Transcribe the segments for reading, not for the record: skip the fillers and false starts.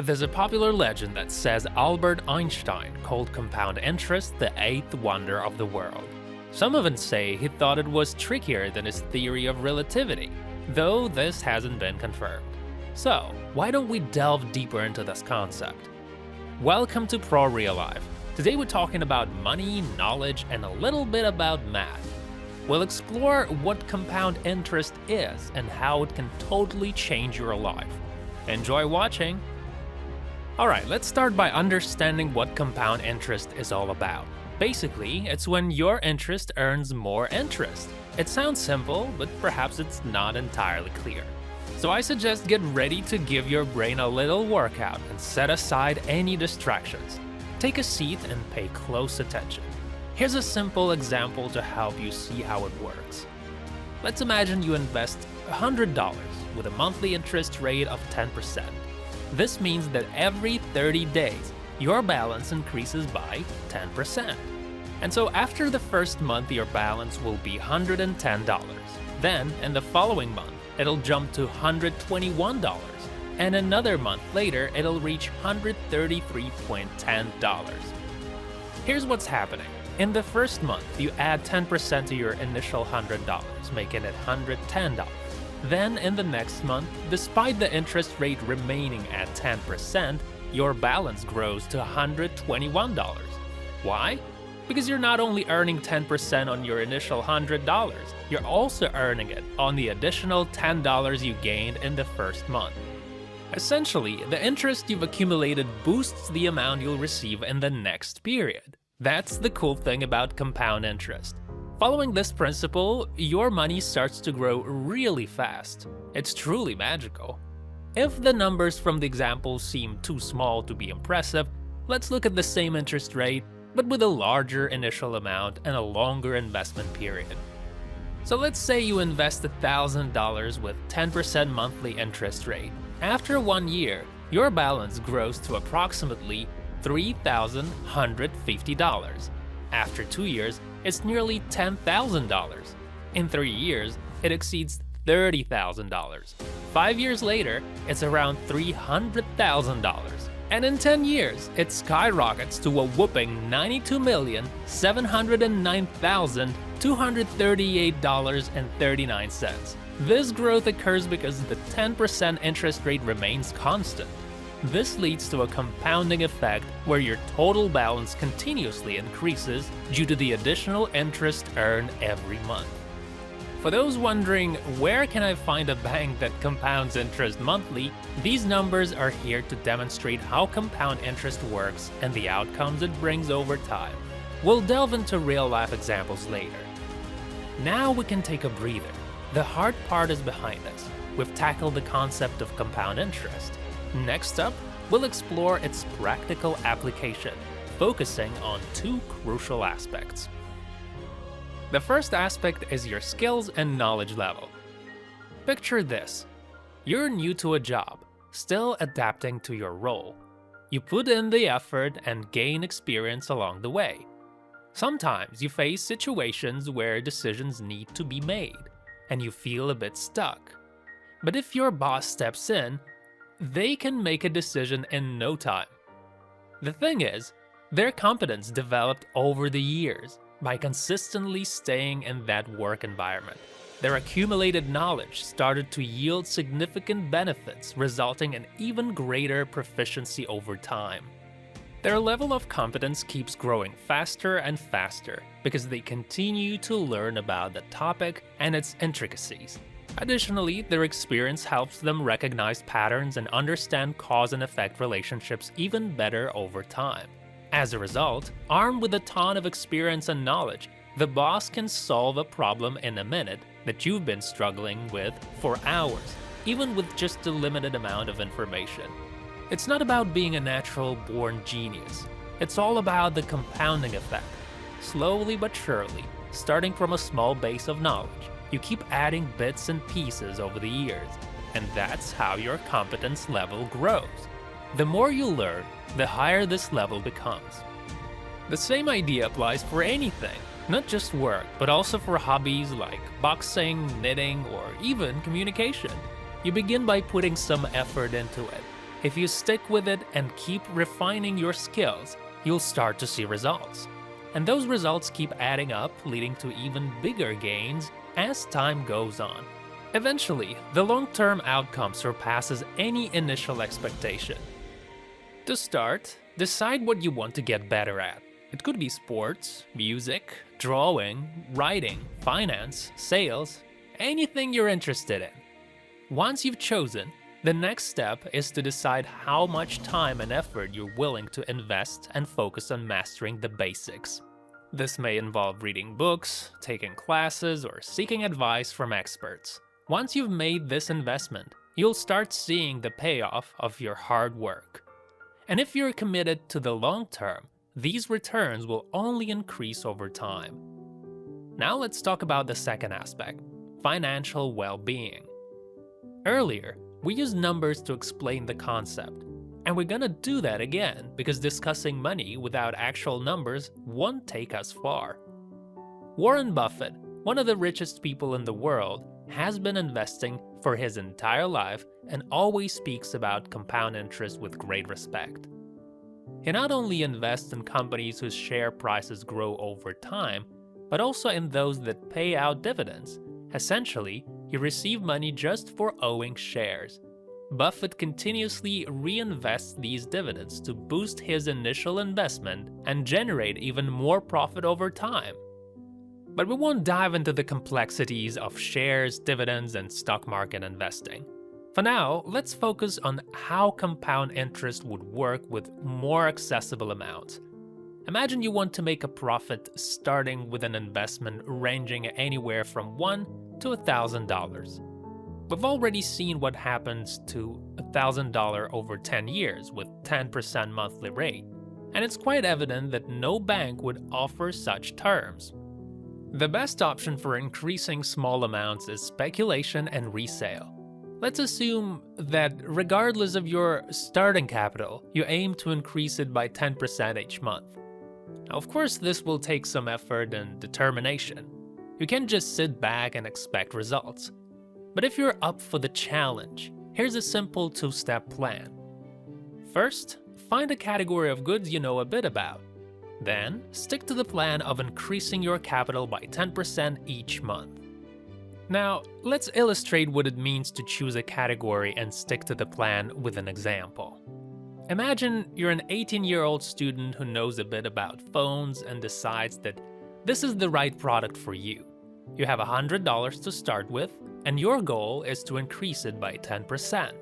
There's a popular legend that says Albert Einstein called compound interest the eighth wonder of the world. Some even say he thought it was trickier than his theory of relativity, though this hasn't been confirmed. So, why don't we delve deeper into this concept? Welcome to PROREALLIFE. Today we're talking about money, knowledge, and a little bit about math. We'll explore what compound interest is and how it can totally change your life. Enjoy watching! Alright, let's start by understanding what compound interest is all about. Basically, it's when your interest earns more interest. It sounds simple, but perhaps it's not entirely clear. So I suggest get ready to give your brain a little workout and set aside any distractions. Take a seat and pay close attention. Here's a simple example to help you see how it works. Let's imagine you invest $100 with a monthly interest rate of 10%. This means that every 30 days, your balance increases by 10%. And so after the first month, your balance will be $110. Then, in the following month, it'll jump to $121. And another month later, it'll reach $133.10. Here's what's happening. In the first month, you add 10% to your initial $100, making it $110. Then, in the next month, despite the interest rate remaining at 10%, your balance grows to $121. Why? Because you're not only earning 10% on your initial $100, you're also earning it on the additional $10 you gained in the first month. Essentially, the interest you've accumulated boosts the amount you'll receive in the next period. That's the cool thing about compound interest. Following this principle, your money starts to grow really fast. It's truly magical. If the numbers from the example seem too small to be impressive, let's look at the same interest rate, but with a larger initial amount and a longer investment period. So let's say you invest $1,000 with 10% monthly interest rate. After 1 year, your balance grows to approximately $3,150. After 2 years, it's nearly $10,000. In 3 years, it exceeds $30,000. 5 years later, it's around $300,000. And in 10 years, it skyrockets to a whopping $92,709,238.39. This growth occurs because the 10% interest rate remains constant. This leads to a compounding effect where your total balance continuously increases due to the additional interest earned every month. For those wondering, where can I find a bank that compounds interest monthly, these numbers are here to demonstrate how compound interest works and the outcomes it brings over time. We'll delve into real-life examples later. Now we can take a breather. The hard part is behind us. We've tackled the concept of compound interest. Next up, we'll explore its practical application, focusing on two crucial aspects. The first aspect is your skills and knowledge level. Picture this. You're new to a job, still adapting to your role. You put in the effort and gain experience along the way. Sometimes you face situations where decisions need to be made, and you feel a bit stuck. But if your boss steps in, they can make a decision in no time. The thing is, their competence developed over the years by consistently staying in that work environment. Their accumulated knowledge started to yield significant benefits, resulting in even greater proficiency over time. Their level of competence keeps growing faster and faster because they continue to learn about the topic and its intricacies. Additionally, their experience helps them recognize patterns and understand cause and effect relationships even better over time. As a result, armed with a ton of experience and knowledge, the boss can solve a problem in a minute that you've been struggling with for hours, even with just a limited amount of information. It's not about being a natural-born genius. It's all about the compounding effect. Slowly but surely, starting from a small base of knowledge, you keep adding bits and pieces over the years, and that's how your competence level grows. The more you learn, the higher this level becomes. The same idea applies for anything, not just work, but also for hobbies like boxing, knitting, or even communication. You begin by putting some effort into it. If you stick with it and keep refining your skills, you'll start to see results. And those results keep adding up, leading to even bigger gains as time goes on. Eventually, the long-term outcome surpasses any initial expectation. To start, decide what you want to get better at. It could be sports, music, drawing, writing, finance, sales, anything you're interested in. Once you've chosen, the next step is to decide how much time and effort you're willing to invest and focus on mastering the basics. This may involve reading books, taking classes, or seeking advice from experts. Once you've made this investment, you'll start seeing the payoff of your hard work. And if you're committed to the long term, these returns will only increase over time. Now let's talk about the second aspect, financial well-being. Earlier, we used numbers to explain the concept, and we're gonna do that again because discussing money without actual numbers won't take us far. Warren Buffett, one of the richest people in the world, has been investing for his entire life and always speaks about compound interest with great respect. He not only invests in companies whose share prices grow over time, but also in those that pay out dividends. Essentially, you receive money just for owning shares. Buffett continuously reinvests these dividends to boost his initial investment and generate even more profit over time. But we won't dive into the complexities of shares, dividends, and stock market investing. For now, let's focus on how compound interest would work with more accessible amounts. Imagine you want to make a profit starting with an investment ranging anywhere from $1 to $1,000. We've already seen what happens to $1,000 over 10 years with 10% monthly rate, and it's quite evident that no bank would offer such terms. The best option for increasing small amounts is speculation and resale. Let's assume that regardless of your starting capital, you aim to increase it by 10% each month. Now, of course, this will take some effort and determination. You can't just sit back and expect results. But if you're up for the challenge, here's a simple two-step plan. First, find a category of goods you know a bit about. Then, stick to the plan of increasing your capital by 10% each month. Now, let's illustrate what it means to choose a category and stick to the plan with an example. Imagine you're an 18-year-old student who knows a bit about phones and decides that this is the right product for you. You have $100 to start with, and your goal is to increase it by 10%.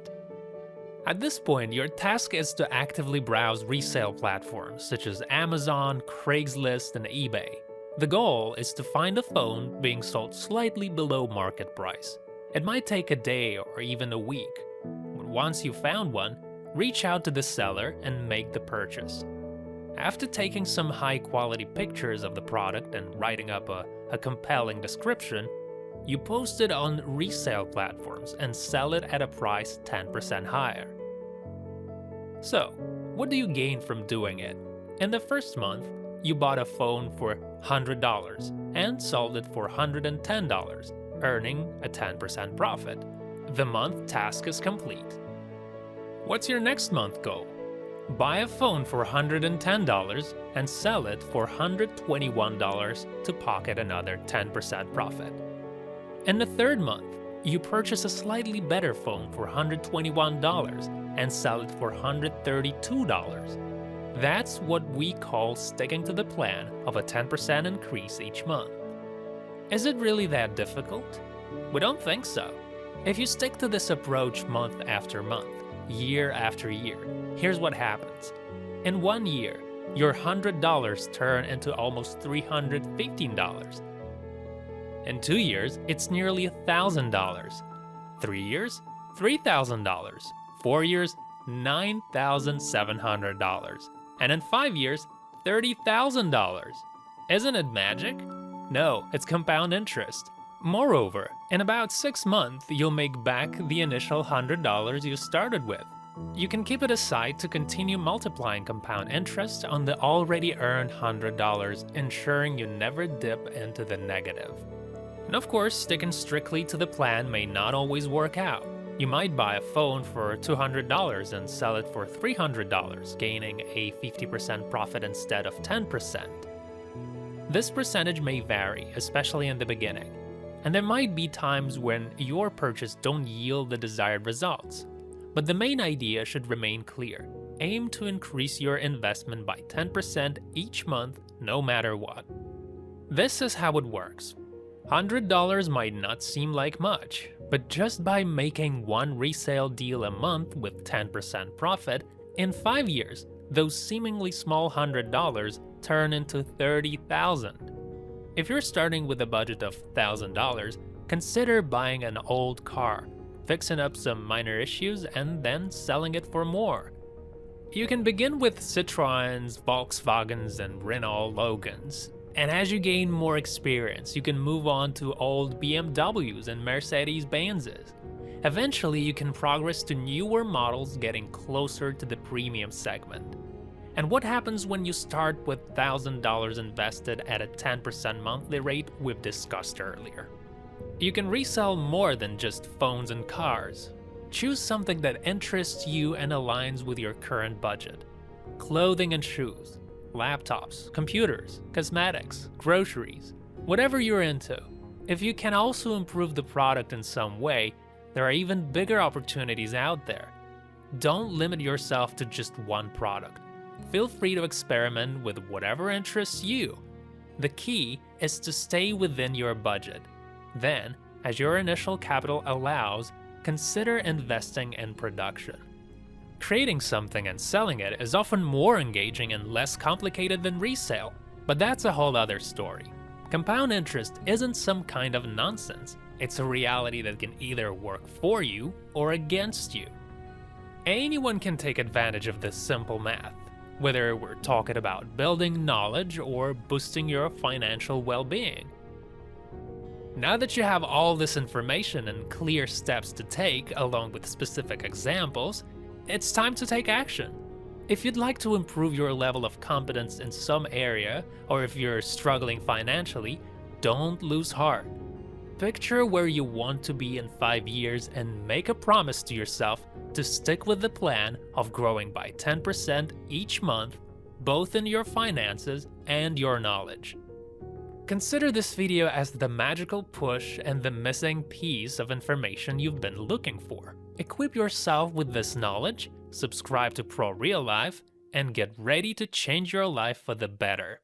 At this point, your task is to actively browse resale platforms such as Amazon, Craigslist, and eBay. The goal is to find a phone being sold slightly below market price. It might take a day or even a week. But once you've found one, reach out to the seller and make the purchase. After taking some high-quality pictures of the product and writing up a compelling description, you post it on resale platforms and sell it at a price 10% higher. So, what do you gain from doing it? In the first month, you bought a phone for $100 and sold it for $110, earning a 10% profit. The month task is complete. What's your next month goal? Buy a phone for $110 and sell it for $121 to pocket another 10% profit. In the third month, you purchase a slightly better phone for $121 and sell it for $132. That's what we call sticking to the plan of a 10% increase each month. Is it really that difficult? We don't think so. If you stick to this approach month after month, year after year, here's what happens. In 1 year, your $100 turn into almost $315. In 2 years, it's nearly $1,000. 3 years, $3,000. 4 years, $9,700. And in 5 years, $30,000. Isn't it magic? No, it's compound interest. Moreover, in about 6 months, you'll make back the initial $100 you started with. You can keep it aside to continue multiplying compound interest on the already earned $100, ensuring you never dip into the negative. And of course, sticking strictly to the plan may not always work out. You might buy a phone for $200 and sell it for $300, gaining a 50% profit instead of 10%. This percentage may vary, especially in the beginning, and there might be times when your purchase don't yield the desired results. But the main idea should remain clear. Aim to increase your investment by 10% each month, no matter what. This is how it works. $100 might not seem like much, but just by making one resale deal a month with 10% profit, in 5 years, those seemingly small $100 turn into $30,000. If you're starting with a budget of $1,000, consider buying an old car, fixing up some minor issues, and then selling it for more. You can begin with Citroëns, Volkswagens, and Renault Logans. And as you gain more experience, you can move on to old BMWs and Mercedes-Benzes. Eventually, you can progress to newer models getting closer to the premium segment. And what happens when you start with $1,000 invested at a 10% monthly rate we've discussed earlier? You can resell more than just phones and cars. Choose something that interests you and aligns with your current budget. Clothing and shoes, laptops, computers, cosmetics, groceries, whatever you're into. If you can also improve the product in some way, there are even bigger opportunities out there. Don't limit yourself to just one product. Feel free to experiment with whatever interests you. The key is to stay within your budget. Then, as your initial capital allows, consider investing in production. Creating something and selling it is often more engaging and less complicated than resale, but that's a whole other story. Compound interest isn't some kind of nonsense, it's a reality that can either work for you or against you. Anyone can take advantage of this simple math, whether we're talking about building knowledge or boosting your financial well-being. Now that you have all this information and clear steps to take, along with specific examples, it's time to take action. If you'd like to improve your level of competence in some area, or if you're struggling financially, don't lose heart. Picture where you want to be in 5 years and make a promise to yourself to stick with the plan of growing by 10% each month, both in your finances and your knowledge. Consider this video as the magical push and the missing piece of information you've been looking for. Equip yourself with this knowledge, subscribe to ProRealLife, and get ready to change your life for the better.